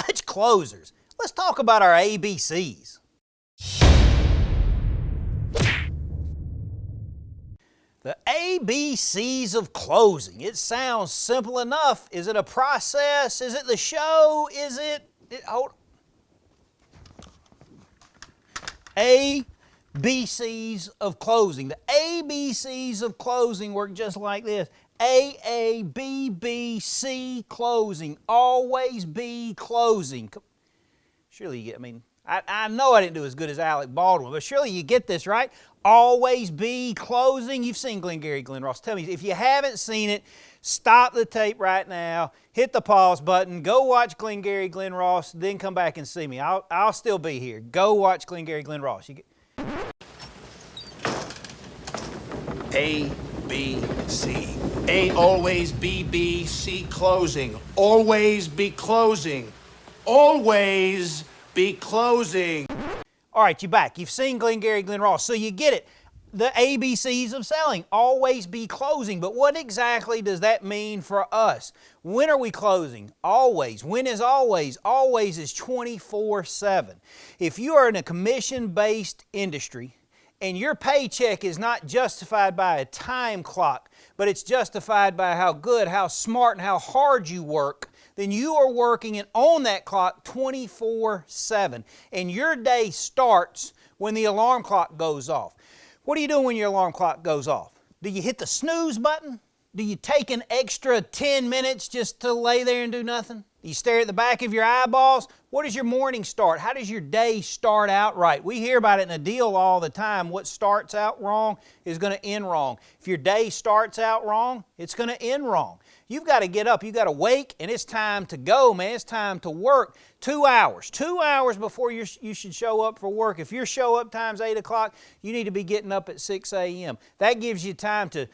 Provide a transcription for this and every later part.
Clutch Closers. Let's talk about our ABCs. The ABCs of closing. It sounds simple enough. Is it a process? Is it the show? Is it hold on. ABCs of closing. The ABCs of closing work just like this. A, B, B, C, closing. Always be closing. Surely you get, I know I didn't do as good as Alec Baldwin, but surely you get this, right? Always be closing. You've seen Glengarry Glen Ross. Tell me, if you haven't seen it, stop the tape right now, hit the pause button, go watch Glengarry Glen Ross, then come back and see me. I'll still be here. Go watch Glengarry Glen Ross. A, B, C. A, always, B, B, C, closing. Always be closing. Always be closing. All right, you're back. You've seen Glengarry Glen Ross, so you get it. The ABCs of selling. Always be closing. But what exactly does that mean for us? When are we closing? Always. When is always? Always is 24/7. If you are in a commission-based industry, and your paycheck is not justified by a time clock, but it's justified by how good, how smart, and how hard you work, then you are working and on that clock 24/7. And your day starts when the alarm clock goes off. What do you do when your alarm clock goes off? Do you hit the snooze button? Do you take an extra 10 minutes just to lay there and do nothing? Do you stare at the back of your eyeballs? What does your morning start? How does your day start out right? We hear about it in a deal all the time. What starts out wrong is going to end wrong. If your day starts out wrong, it's going to end wrong. You've got to get up. You've got to wake, and it's time to go, man. It's time to work. 2 hours. 2 hours before you should show up for work. If your show up time's 8 o'clock, you need to be getting up at 6 a.m. That gives you time to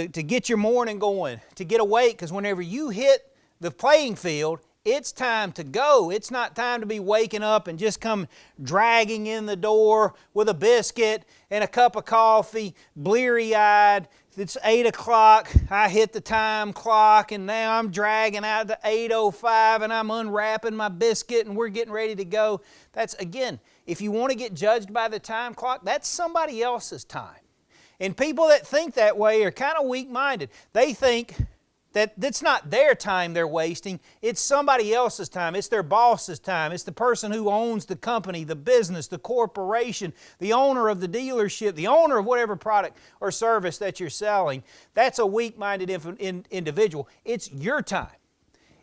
get your morning going, to get awake, because whenever you hit the playing field, it's time to go. It's not time to be waking up and just come dragging in the door with a biscuit and a cup of coffee, bleary-eyed. It's 8 o'clock, I hit the time clock, and now I'm dragging out to 8:05, and I'm unwrapping my biscuit, and we're getting ready to go. That's, again, if you want to get judged by the time clock, that's somebody else's time. And people that think that way are kind of weak-minded. They think that it's not their time they're wasting, it's somebody else's time. It's their boss's time. It's the person who owns the company, the business, the corporation, the owner of the dealership, the owner of whatever product or service that you're selling. That's a weak-minded individual. It's your time.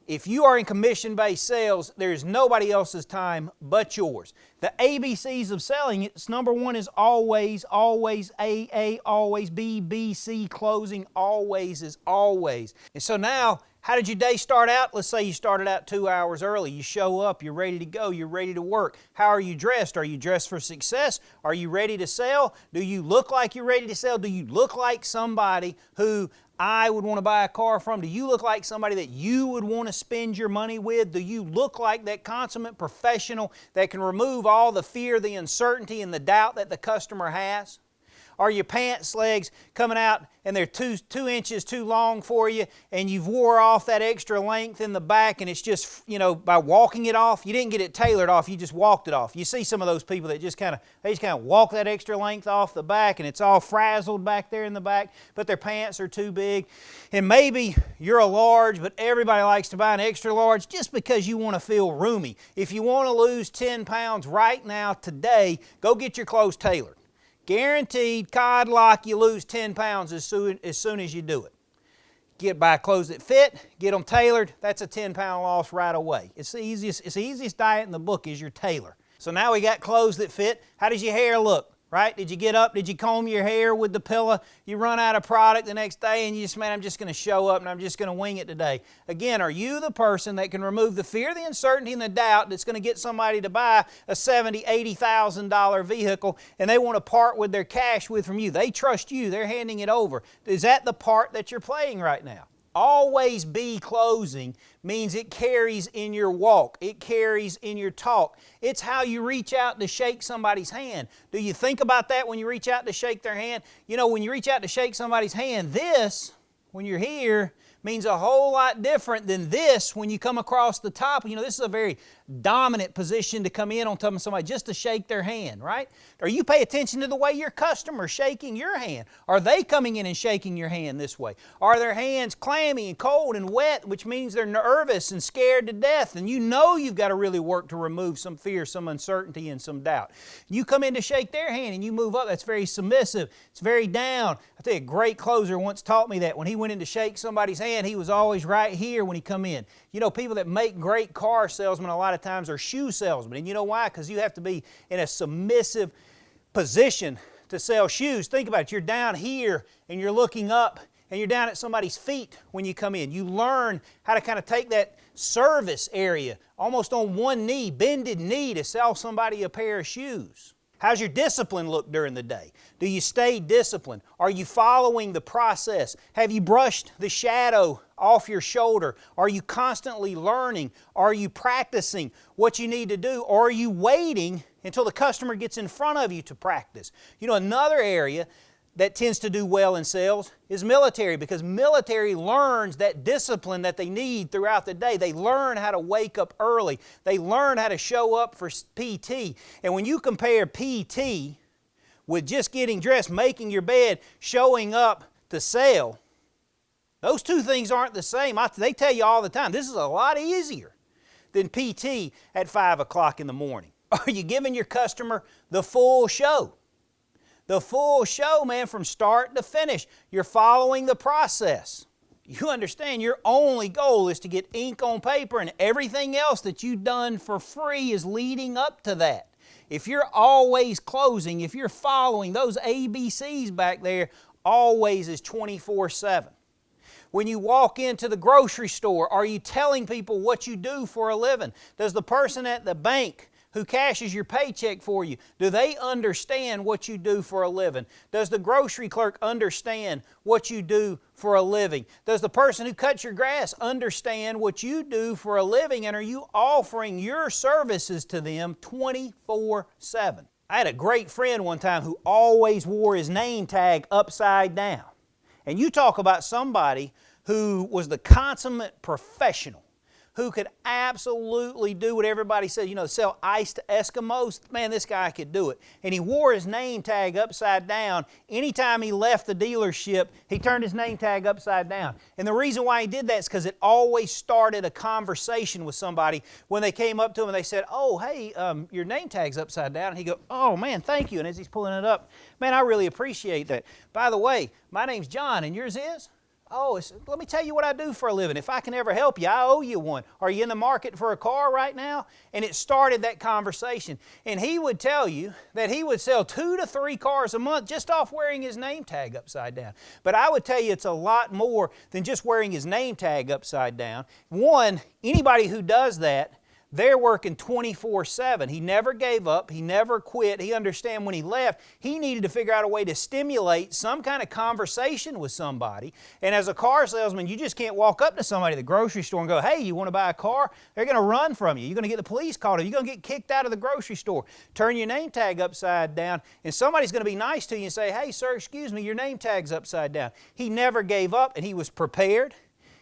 If you are in commission-based sales, there's nobody else's time but yours. The ABCs of selling, it's number one is always, always, A, always, B, C, closing, always is always. And so now, how did your day start out? Let's say you started out 2 hours early. You show up, you're ready to go, you're ready to work. How are you dressed? Are you dressed for success? Are you ready to sell? Do you look like you're ready to sell? Do you look like somebody who I would want to buy a car from? Do you look like somebody that you would want to spend your money with? Do you look like that consummate professional that can remove all the fear, the uncertainty, and the doubt that the customer has? Are your pants legs coming out and they're two inches too long for you, and you've wore off that extra length in the back, and it's just, by walking it off, you didn't get it tailored off, you just walked it off. You see some of those people that just kind of walk that extra length off the back, and it's all frazzled back there in the back, but their pants are too big. And maybe you're a large, but everybody likes to buy an extra large just because you want to feel roomy. If you want to lose 10 pounds right now, today, go get your clothes tailored. Guaranteed, cod lock, you lose 10 pounds as soon as you do it. Buy clothes that fit, get them tailored, that's a 10-pound loss right away. It's the easiest diet in the book is your tailor. So now we got clothes that fit. How does your hair look? Right? Did you get up? Did you comb your hair with the pillow? You run out of product the next day and you just, I'm just going to show up and I'm just going to wing it today. Again, are you the person that can remove the fear, the uncertainty, and the doubt that's going to get somebody to buy a $70,000, $80,000 vehicle and they want to part with their cash from you? They trust you. They're handing it over. Is that the part that you're playing right now? Always be closing means it carries in your walk. It carries in your talk. It's how you reach out to shake somebody's hand. Do you think about that when you reach out to shake their hand? When you reach out to shake somebody's hand, when you're here, means a whole lot different than this when you come across the top. You know, this is a very dominant position to come in on top of somebody just to shake their hand, right? Or you pay attention to the way your customer's shaking your hand. Are they coming in and shaking your hand this way? Are their hands clammy and cold and wet, which means they're nervous and scared to death, and you know you've got to really work to remove some fear, some uncertainty, and some doubt. You come in to shake their hand and you move up, that's very submissive, it's very down. I tell you, a great closer once taught me that when he went in to shake somebody's hand, he was always right here when he come in. You know, people that make great car salesmen a lot of times are shoe salesmen, and you know why? Because you have to be in a submissive position to sell shoes. Think about it, you're down here and you're looking up and you're down at somebody's feet when you come in. You learn how to kind of take that service area almost on one knee, bended knee, to sell somebody a pair of shoes. How's your discipline look during the day? Do you stay disciplined? Are you following the process? Have you brushed the shadow off your shoulder? Are you constantly learning? Are you practicing what you need to do? Or are you waiting until the customer gets in front of you to practice? You know, another area that tends to do well in sales is military, because military learns that discipline that they need throughout the day. They learn how to wake up early. They learn how to show up for PT. And when you compare PT with just getting dressed, making your bed, showing up to sell, those two things aren't the same. They tell you all the time, this is a lot easier than PT at 5 o'clock in the morning. Are you giving your customer the full show? The full show, man, from start to finish. You're following the process. You understand your only goal is to get ink on paper, and everything else that you've done for free is leading up to that. If you're always closing, if you're following those ABCs back there, always is 24/7. When you walk into the grocery store, are you telling people what you do for a living? Does the person at the bank who cashes your paycheck for you, do they understand what you do for a living? Does the grocery clerk understand what you do for a living? Does the person who cuts your grass understand what you do for a living? And are you offering your services to them 24/7? I had a great friend one time who always wore his name tag upside down. And you talk about somebody who was the consummate professional, who could absolutely do what everybody said, you know, sell ice to Eskimos. Man, this guy could do it. And he wore his name tag upside down. Anytime he left the dealership, he turned his name tag upside down. And the reason why he did that is because it always started a conversation with somebody when they came up to him and they said, oh, hey, your name tag's upside down. And he'd go, oh, man, thank you. And as he's pulling it up, man, I really appreciate that. By the way, my name's John, and yours is? Oh, let me tell you what I do for a living. If I can ever help you, I owe you one. Are you in the market for a car right now? And it started that conversation. And he would tell you that he would sell 2 to 3 cars a month just off wearing his name tag upside down. But I would tell you it's a lot more than just wearing his name tag upside down. One, anybody who does that, they're working 24/7. He never gave up. He never quit. He understood when he left, he needed to figure out a way to stimulate some kind of conversation with somebody. And as a car salesman, you just can't walk up to somebody at the grocery store and go, hey, you want to buy a car? They're going to run from you. You're going to get the police called. You're going to get kicked out of the grocery store. Turn your name tag upside down, and somebody's going to be nice to you and say, hey, sir, excuse me, your name tag's upside down. He never gave up, and he was prepared.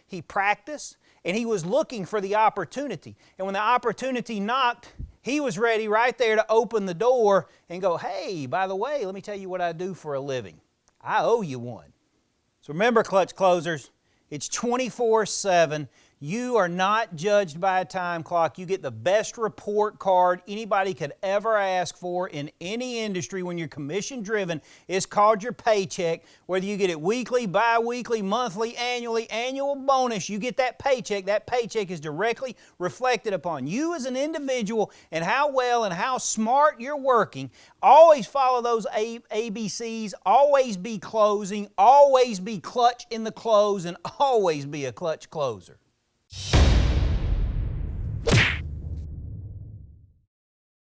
He practiced. And he was looking for the opportunity. And when the opportunity knocked, he was ready right there to open the door and go, hey, by the way, let me tell you what I do for a living. I owe you one. So remember, clutch closers, it's 24/7. You are not judged by a time clock. You get the best report card anybody could ever ask for in any industry when you're commission driven. It's called your paycheck. Whether you get it weekly, bi-weekly, monthly, annual bonus, you get that paycheck. That paycheck is directly reflected upon you as an individual and how well and how smart you're working. Always follow those ABCs. Always be closing. Always be clutch in the close, and always be a clutch closer.